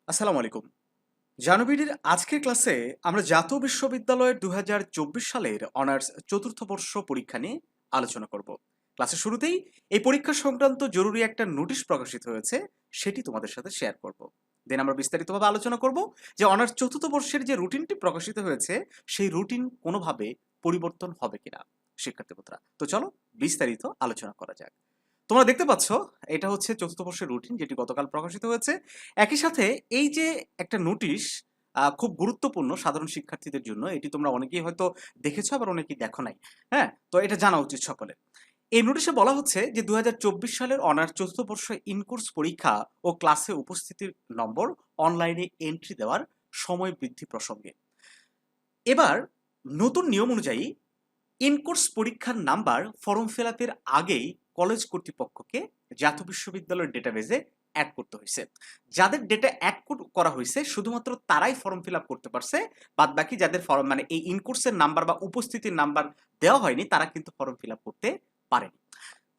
আসসালামু আলাইকুম। জানুবিডির আজকের ক্লাসে আমরা জাতীয় বিশ্ববিদ্যালয়ের ২০২৪ সালের অনার্স চতুর্থ বর্ষ পরীক্ষা নিয়ে আলোচনা করব। ক্লাসের শুরুতেই এই পরীক্ষা সংক্রান্ত জরুরি একটা নোটিশ প্রকাশিত হয়েছে, সেটি তোমাদের সাথে শেয়ার করব। দেন আমরা বিস্তারিতভাবে আলোচনা করব যে অনার্স চতুর্থ বর্ষের যে রুটিনটি প্রকাশিত হয়েছে সেই রুটিন কোনোভাবে পরিবর্তন হবে কিনা শিক্ষার্থী বন্ধুরা। তো চলো বিস্তারিত আলোচনা করা যাক। তোমরা দেখতে পাচ্ছ এটা হচ্ছে চতুর্থ বর্ষের রুটিন যেটি গতকাল প্রকাশিত হয়েছে। একই সাথে এই যে একটা নোটিশ খুব গুরুত্বপূর্ণ সাধারণ শিক্ষার্থীদের জন্য। এটি তোমরা অনেকেই হয়তো দেখেছো, আবার অনেকেই দেখো নাই। হ্যাঁ? তো এটা জানা উচিত সকলের। এই নোটিশে বলা হচ্ছে যে ২০২৪ সালের অনার্স চতুর্থ বর্ষ ইন-কোর্স পরীক্ষা ও ক্লাসে উপস্থিতির নম্বর অনলাইনে এন্ট্রি দেওয়ার সময় বৃদ্ধি প্রসঙ্গে। এবার নতুন নিয়ম অনুযায়ী ইন-কোর্স পরীক্ষার নাম্বার ফর্ম ফিল আপের আগেই কলেজ কর্তৃপক্ষকে জাতীয় বিশ্ববিদ্যালয়ের ডেটাবেজে অ্যাড করতে হয়েছে। যাদের ডেটা অ্যাড করা হয়েছে শুধুমাত্র তারাই ফর্ম ফিল আপ করতে পারছে। বাদ বাকি যাদের ফর্ম মানে এই ইন-কোর্সের নাম্বার বা উপস্থিতির নাম্বার দেওয়া হয়নি তারা কিন্তু ফর্ম ফিল আপ করতে পারেনি।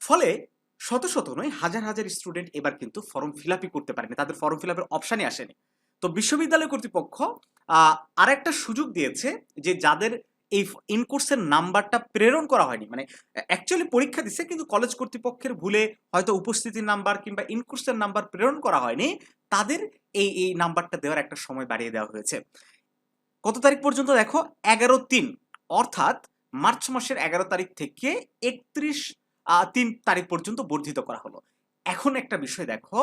ফলে শত শত নয় হাজার হাজার স্টুডেন্ট এবার কিন্তু ফর্ম ফিল আপই করতে পারেনি, তাদের ফর্ম ফিল আপের অপশানই আসেনি। তো বিশ্ববিদ্যালয় কর্তৃপক্ষ আর একটা সুযোগ দিয়েছে যে যাদের এই ইনকোর্সের নাম্বারটা প্রেরণ করা হয়নি, মানে অ্যাকচুয়ালি পরীক্ষা দিচ্ছে কিন্তু কলেজ কর্তৃপক্ষের ভুলে হয়তো উপস্থিতির নাম্বার কিংবা ইনকোর্সের নাম্বার প্রেরণ করা হয়নি, তাদের এই নাম্বারটা দেওয়ার একটা সময় বাড়িয়ে দেওয়া হয়েছে। কত তারিখ পর্যন্ত দেখো, 11/3 অর্থাৎ মার্চ মাসের 11 তারিখ থেকে 31/3 তারিখ পর্যন্ত বর্ধিত করা হলো। এখন একটা বিষয় দেখো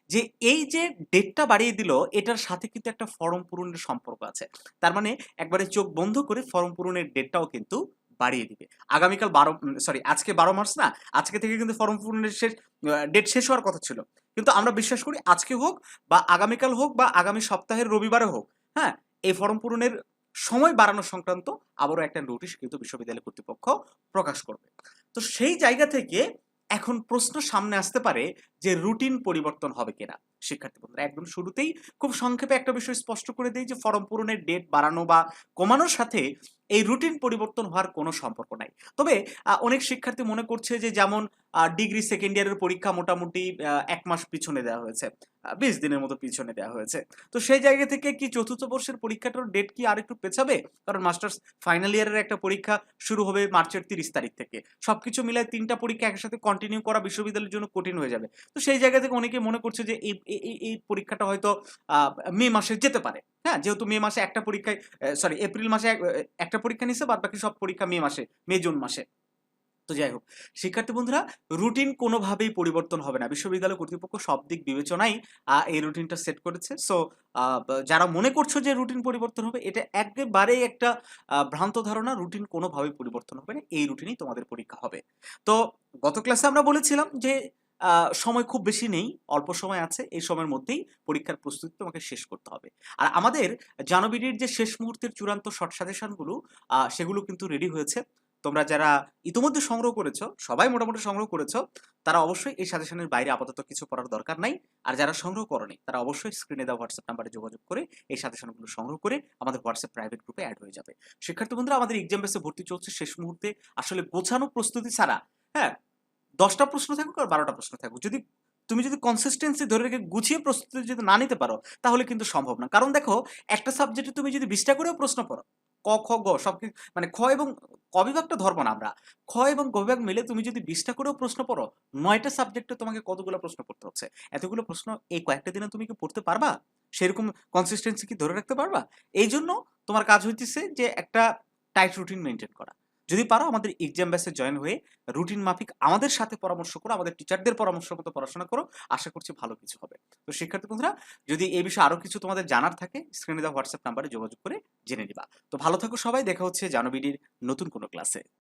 যে এই যে ডেটটা বাড়িয়ে দিল এটার সাথে কিন্তু একটা ফর্ম পূরণের সম্পর্ক আছে। তার মানে একবারে চোখ বন্ধ করে ফর্ম পূরণের ডেটটাও কিন্তু বাড়িয়ে দিবে। আগামীকাল আজকে 12 মার্চ না, আজকে থেকে কিন্তু ফর্ম পূরণের ডেট শেষ হওয়ার কথা ছিল। কিন্তু আমরা বিশ্বাস করি আজকে হোক বা আগামীকাল হোক বা আগামী সপ্তাহের রবিবারে হোক, হ্যাঁ, এই ফর্ম পূরণের সময় বাড়ানো সংক্রান্ত আবারও একটা নোটিশ কিন্তু বিশ্ববিদ্যালয় কর্তৃপক্ষ প্রকাশ করবে। তো সেই জায়গা থেকে এখন প্রশ্ন সামনে আসতে পারে যে রুটিন পরিবর্তন হবে কিনা। শিক্ষার্থী বন্ধুরা, একদম শুরুতেই খুব সংক্ষেপে একটা বিষয় স্পষ্ট করে দেই যে ফর্ম পূরণের ডেট বাড়ানো বা কমানোর সাথে এই রুটিন পরিবর্তন হওয়ার কোনো সম্পর্ক নাই। তবে অনেক শিক্ষার্থী মনে করছে যে যেমন ডিগ্রি সেকেন্ড ইয়ারের পরীক্ষা মোটামুটি ১ মাস পিছনে দেওয়া হয়েছে, ২০ দিনের মতো পিছনে দেওয়া হয়েছে। তো সেই জায়গা থেকে কি চতুর্থ বর্ষের পরীক্ষাটার ডেট কি আরেকটু পেছাবে? কারণ মাস্টার্স ফাইনাল ইয়ারের একটা পরীক্ষা শুরু হবে মার্চের ৩০ তারিখ থেকে। সবকিছু মিলায় ৩টা পরীক্ষা একসাথে কন্টিনিউ করা বিশ্ববিদ্যালয়ের জন্য কঠিন হয়ে যাবে। তো সেই জায়গা থেকে অনেকে মনে করছে যে এই পরীক্ষাটা হয়তো মে মাসে যেতে পারে। হ্যাঁ? যেহেতু মে মাসে একটা পরীক্ষায় এপ্রিল মাসে একটা পরীক্ষা নিছে, বাদবাকি সব পরীক্ষা মে জুন মাসে। তো যাই হোক, শিক্ষার্থী বন্ধুরা, রুটিন কোনোভাবেই পরিবর্তন হবে না। বিশ্ববিদ্যালয় কর্তৃপক্ষ সব দিক বিবেচনায় এই রুটিনটা সেট করেছে। সো যারা মনে করছো যে রুটিন পরিবর্তন হবে, এটা একেবারেই একটা ভ্রান্ত ধারণা। রুটিন কোনোভাবেই পরিবর্তন হবে না। এই রুটিনেই তোমাদের পরীক্ষা হবে। তো গত ক্লাসে আমরা বলেছিলাম যে সময় খুব বেশি নেই, অল্প সময় আছে। এই সময়ের মধ্যেই পরীক্ষার প্রস্তুতি তোমাকে শেষ করতে হবে। আর আমাদের জানুবিডির যে শেষ মুহূর্তের চূড়ান্ত শর্ট সাজেশনগুলো সেগুলো কিন্তু রেডি হয়েছে। তোমরা যারা ইতিমধ্যে সংগ্রহ করেছো, সবাই মোটামুটি সংগ্রহ করেছো, তারা অবশ্যই এই সাজেশনের বাইরে আপাতত কিছু পড়ার দরকার নাই। আর যারা সংগ্রহ করোনি তারা অবশ্যই স্ক্রিনে দেওয়া হোয়াটসঅ্যাপ নাম্বারে যোগাযোগ করে এই সাজেশনগুলো সংগ্রহ করে আমাদের হোয়াটসঅ্যাপ প্রাইভেট গ্রুপে অ্যাড হয়ে যাবে। শিক্ষার্থী বন্ধুরা, আমাদের এক্সাম বেসে ভর্তি চলছে শেষ মুহূর্তে। আসলে গোছানো প্রস্তুতি ছাড়া, হ্যাঁ, ১০টা প্রশ্ন থাকুক আর ১২টা প্রশ্ন থাকুক, তুমি যদি কনসিস্টেন্সি ধরে রেখে গুছিয়ে প্রস্তুতি যদি না নিতে পারো তাহলে কিন্তু সম্ভব না। কারণ দেখো, একটা সাবজেক্টে তুমি যদি ২০টা করেও প্রশ্ন পড়ো, ক, খ, গ মানে খ এবং ক বিভাগটা ধরবো না আমরা। খ এবং গ বিভাগ মিলে তুমি যদি ২০টা করেও প্রশ্ন পড়ো, ৯টা সাবজেক্টে তোমাকে কতগুলো প্রশ্ন পড়তে হচ্ছে? এতগুলো প্রশ্ন এই কয়েকটা দিনে তুমি কি পড়তে পারবা? সেরকম কনসিস্টেন্সি কি ধরে রাখতে পারবা? এইজন্য তোমার কাজ হইতেছে যে একটা টাইট রুটিন মেইনটেইন করা। যদি পারো আমাদের এক্সাম ব্যাচে জয়েন হয়ে রুটিন মাফিক আমাদের সাথে পরামর্শ করো, আমাদের টিচারদের পরামর্শ মতো পড়াশোনা করো। আশা করছি ভালো কিছু হবে। তো শিক্ষার্থী বন্ধুরা, যদি এই বিষয়ে আরো কিছু তোমাদের জানার থাকে স্ক্রিনে দেওয়া হোয়াটসঅ্যাপ নাম্বারে যোগাযোগ করে জেনে নিবা। তো ভালো থাকো সবাই, দেখা হচ্ছে জানুবিডির নতুন কোনো ক্লাসে।